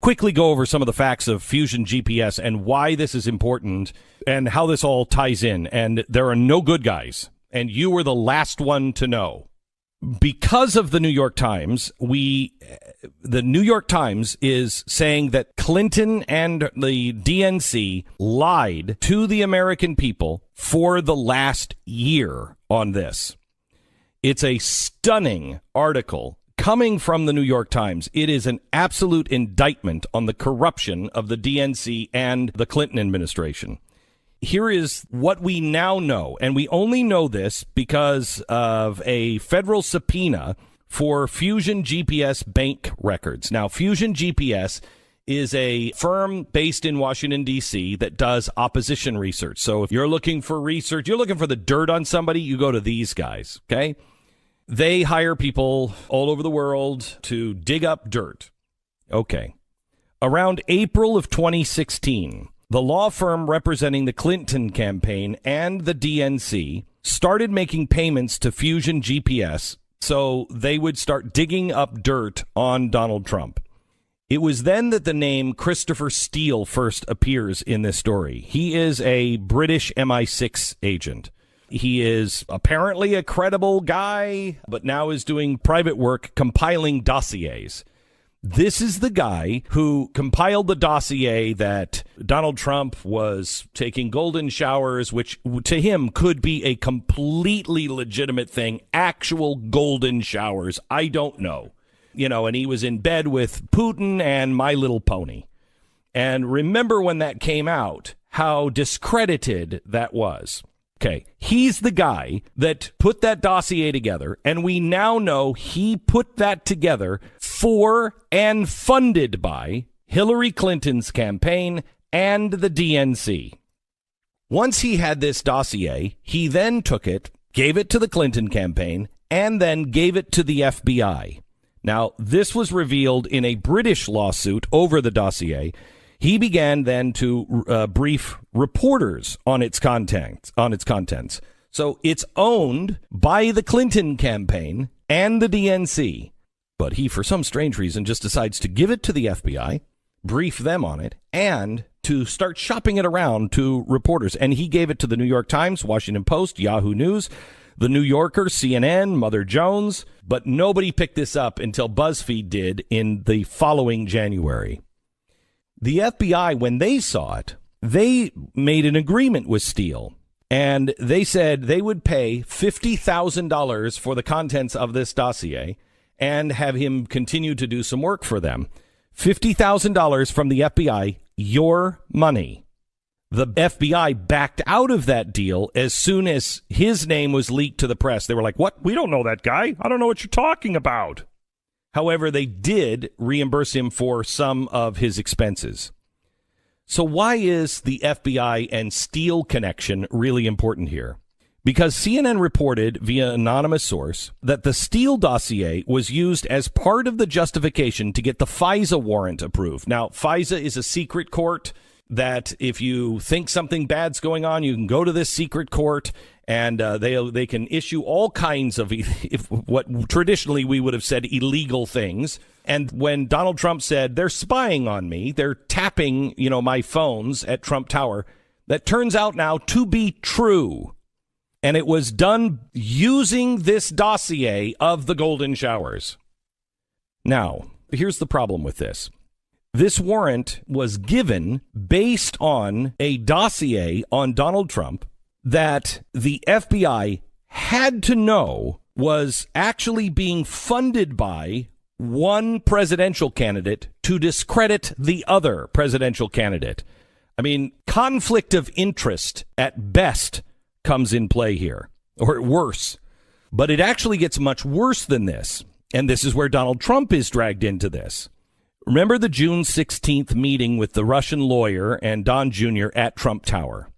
quickly go over some of the facts of Fusion GPS and why this is important and how this all ties in. And there are no good guys, and you were the last one to know. Because of the New York Times, the New York Times is saying that Clinton and the DNC lied to the American people for the last year on this. It's a stunning article coming from the New York Times. It is an absolute indictment on the corruption of the DNC and the Clinton administration. Here is what we now know, and we only know this because of a federal subpoena for Fusion GPS bank records. Now, Fusion GPS is a firm based in Washington, D.C. that does opposition research. So if you're looking for research, you're looking for the dirt on somebody, you go to these guys, okay? They hire people all over the world to dig up dirt. Okay. Around April of 2016, the law firm representing the Clinton campaign and the DNC started making payments to Fusion GPS so they would start digging up dirt on Donald Trump. It was then that the name Christopher Steele first appears in this story. He is a British MI6 agent. He is apparently a credible guy, but now is doing private work compiling dossiers. This is the guy who compiled the dossier that Donald Trump was taking golden showers, which to him could be a completely legitimate thing. Actual golden showers. I don't know. You know, and he was in bed with Putin and My Little Pony. And remember when that came out, how discredited that was. Okay, he's the guy that put that dossier together, and we now know he put that together for and funded by Hillary Clinton's campaign and the DNC. Once he had this dossier, he then took it, gave it to the Clinton campaign, and then gave it to the FBI. Now, this was revealed in a British lawsuit over the dossier. He began then to brief reporters on its contents. So it's owned by the Clinton campaign and the DNC. But he, for some strange reason, just decides to give it to the FBI, brief them on it, and to start shopping it around to reporters. And he gave it to the New York Times, Washington Post, Yahoo News, The New Yorker, CNN, Mother Jones. But nobody picked this up until BuzzFeed did in the following January. The FBI, when they saw it, they made an agreement with Steele, and they said they would pay $50,000 for the contents of this dossier and have him continue to do some work for them. $50,000 from the FBI, your money. The FBI backed out of that deal as soon as his name was leaked to the press. They were like, what? We don't know that guy. I don't know what you're talking about. However, they did reimburse him for some of his expenses. So why is the FBI and Steele connection really important here? Because CNN reported via anonymous source that the Steele dossier was used as part of the justification to get the FISA warrant approved. Now, FISA is a secret court that if you think something bad's going on, you can go to this secret court and they can issue all kinds of what traditionally we would have said illegal things. And when Donald Trump said they're spying on me, they're tapping, my phones at Trump Tower, that turns out now to be true. And it was done using this dossier of the golden showers. Now, here's the problem with this. This warrant was given based on a dossier on Donald Trump that the FBI had to know was actually being funded by one presidential candidate to discredit the other presidential candidate. I mean, conflict of interest at best comes in play here, or worse. But it actually gets much worse than this. And this is where Donald Trump is dragged into this. Remember the June 16th meeting with the Russian lawyer and Don Jr. at Trump Tower?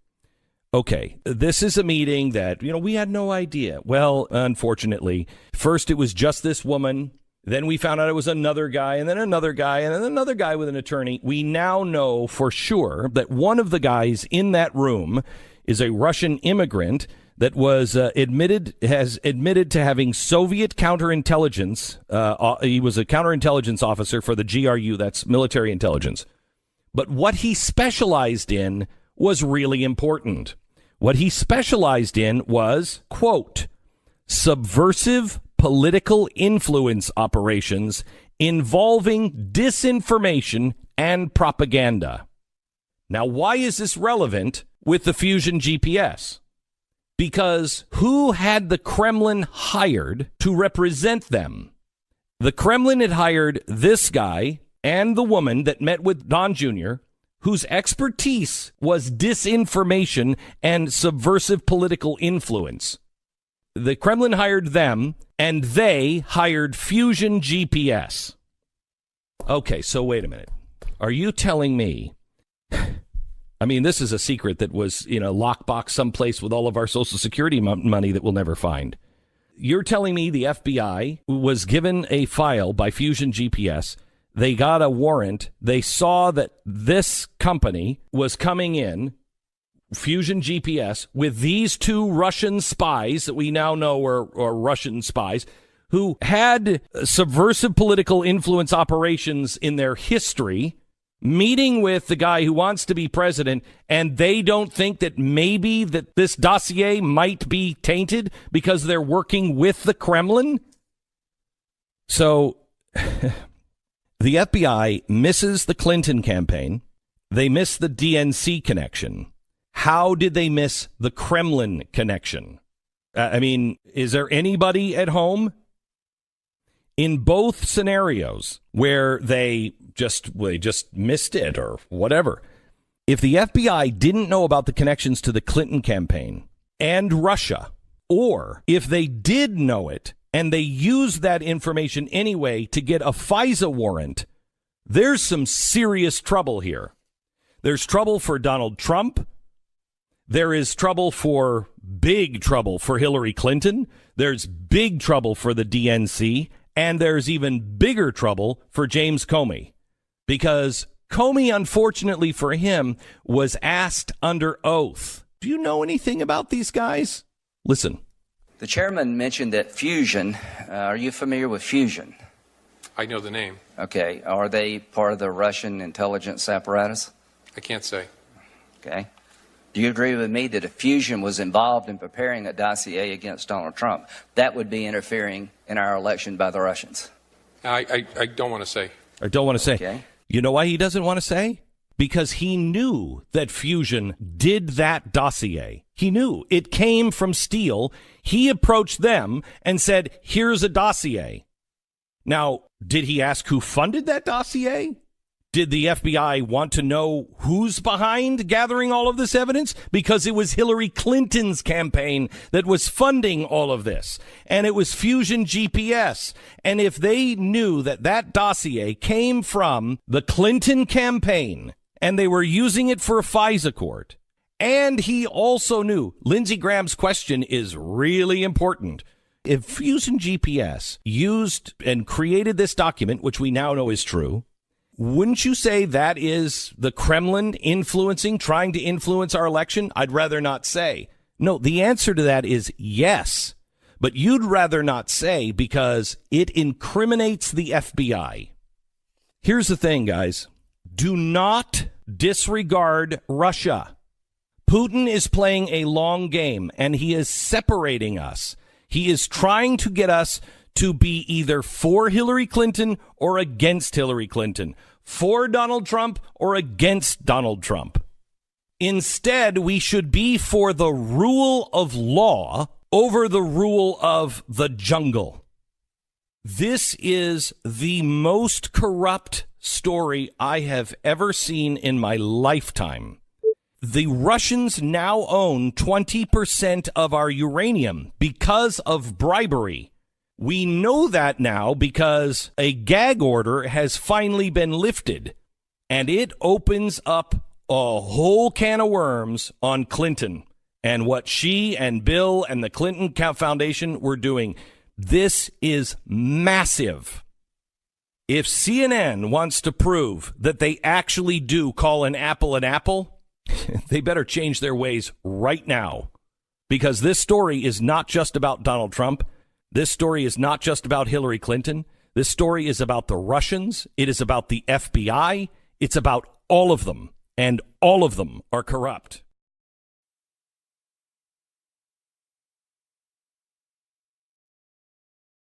Okay, this is a meeting that, we had no idea. Well, unfortunately, first it was just this woman. Then we found out it was another guy, and then another guy, and then another guy with an attorney. We now know for sure that one of the guys in that room is a Russian immigrant that has admitted to having Soviet counterintelligence. He was a counterintelligence officer for the GRU, that's military intelligence. But what he specialized in was really important. What he specialized in was, quote, subversive political influence operations involving disinformation and propaganda. Now, why is this relevant with the Fusion GPS? Because who had the Kremlin hired to represent them? The Kremlin had hired this guy and the woman that met with Don Jr., whose expertise was disinformation and subversive political influence. The Kremlin hired them, and they hired Fusion GPS. Okay, so wait a minute. Are you telling me... I mean, this is a secret that was in a lockbox someplace with all of our Social Security money that we'll never find. You're telling me the FBI was given a file by Fusion GPS. They got a warrant. They saw that this company was coming in, Fusion GPS, with these two Russian spies that we now know are Russian spies who had subversive political influence operations in their history, meeting with the guy who wants to be president, and they don't think that maybe that this dossier might be tainted because they're working with the Kremlin? So the FBI misses the Clinton campaign. They miss the DNC connection. How did they miss the Kremlin connection? I mean, is there anybody at home? In both scenarios where they just missed it or whatever, if the FBI didn't know about the connections to the Clinton campaign and Russia, or if they did know it and they used that information anyway to get a FISA warrant, there's some serious trouble here. There's trouble for Donald Trump. There is big trouble for Hillary Clinton. There's big trouble for the DNC. And there's even bigger trouble for James Comey, because Comey, unfortunately for him, was asked under oath. Do you know anything about these guys? Listen. The chairman mentioned that Fusion. Are you familiar with Fusion? I know the name. Okay. Are they part of the Russian intelligence apparatus? I can't say. Okay. Do you agree with me that if Fusion was involved in preparing a dossier against Donald Trump, that would be interfering in our election by the Russians? I don't want to say. I don't want to say. Okay. You know why he doesn't want to say? Because he knew that Fusion did that dossier. He knew it came from Steele. He approached them and said, here's a dossier. Now, did he ask who funded that dossier? Did the FBI want to know who's behind gathering all of this evidence? Because it was Hillary Clinton's campaign that was funding all of this. And it was Fusion GPS. And if they knew that that dossier came from the Clinton campaign and they were using it for a FISA court, and he also knew, Lindsey Graham's question is really important. If Fusion GPS used and created this document, which we now know is true, wouldn't you say that is the Kremlin trying to influence our election? I'd rather not say. No, the answer to that is yes. But you'd rather not say because it incriminates the FBI. Here's the thing, guys. Do not disregard Russia. Putin is playing a long game, and he is separating us. He is trying to get us to be either for Hillary Clinton or against Hillary Clinton, for Donald Trump or against Donald Trump. Instead, we should be for the rule of law over the rule of the jungle. This is the most corrupt story I have ever seen in my lifetime. The Russians now own 20% of our uranium because of bribery. We know that now because a gag order has finally been lifted, and it opens up a whole can of worms on Clinton and what she and Bill and the Clinton Foundation were doing. This is massive. If CNN wants to prove that they actually do call an apple, they better change their ways right now. because this story is not just about Donald Trump. This story is not just about Hillary Clinton. This story is about the Russians. It is about the FBI. It's about all of them, and all of them are corrupt.